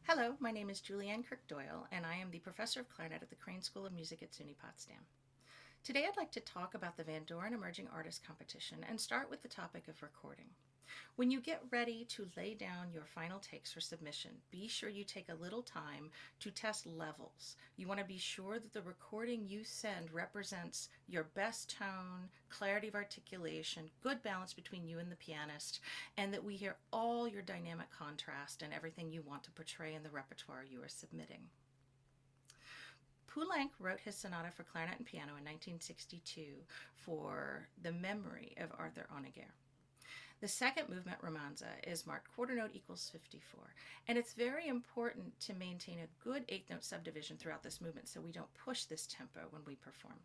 Hello, my name is Julianne Kirk Doyle, and I am the professor of clarinet at the Crane School of Music at SUNY Potsdam. Today I'd like to talk about the Vandoren Emerging Artist Competition and start with the topic of recording. When you get ready to lay down your final takes for submission, be sure you take a little time to test levels. You want to be sure that the recording you send represents your best tone, clarity of articulation, good balance between you and the pianist, and that we hear all your dynamic contrast and everything you want to portray in the repertoire you are submitting. Poulenc wrote his sonata for clarinet and piano in 1962 for the memory of Arthur Honegger. The second movement, Ramanza, is marked quarter note equals 54. And it's very important to maintain a good eighth note subdivision throughout this movement so we don't push this tempo when we perform.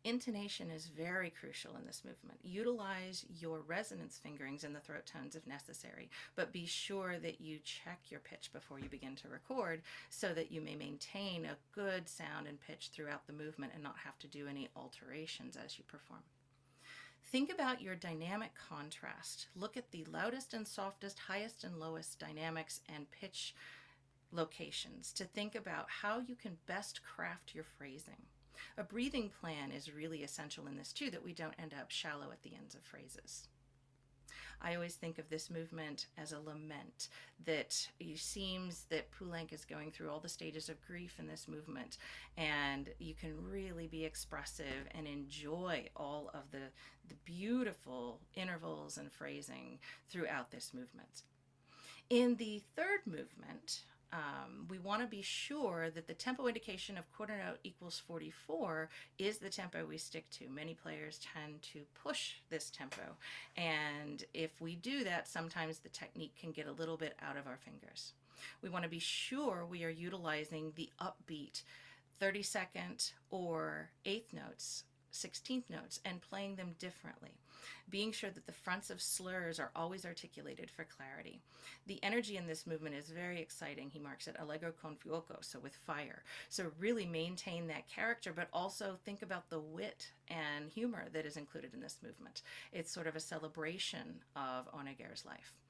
Intonation is very crucial in this movement. Utilize your resonance fingerings in the throat tones if necessary, but be sure that you check your pitch before you begin to record so that you may maintain a good sound and pitch throughout the movement and not have to do any alterations as you perform. Think about your dynamic contrast. Look at the loudest and softest, highest and lowest dynamics and pitch locations to think about how you can best craft your phrasing. A breathing plan is really essential in this too, that we don't end up shallow at the ends of phrases. I always think of this movement as a lament, that it seems that Poulenc is going through all the stages of grief in this movement, and you can really be expressive and enjoy all of the beautiful intervals and phrasing throughout this movement. In the third movement, we want to be sure that the tempo indication of quarter note equals 44 is the tempo we stick to. Many players tend to push this tempo, and if we do that, sometimes the technique can get a little bit out of our fingers. We want to be sure we are utilizing the upbeat 32nd or eighth notes, 16th notes, and playing them differently, being sure that the fronts of slurs are always articulated for clarity. The energy in this movement is very exciting. He marks it allegro con fuoco, so with fire. So really maintain that character, but also think about the wit and humor that is included in this movement. It's sort of a celebration of Honegger's life.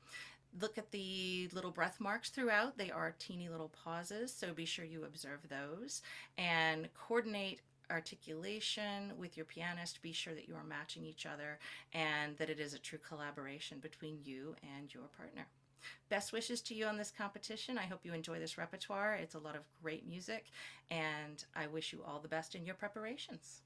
Look at the little breath marks throughout. They are teeny little pauses, so be sure you observe those and coordinate articulation with your pianist. Be sure that you are matching each other and that it is a true collaboration between you and your partner. Best wishes to you on this competition. I hope you enjoy this repertoire. It's a lot of great music, and I wish you all the best in your preparations.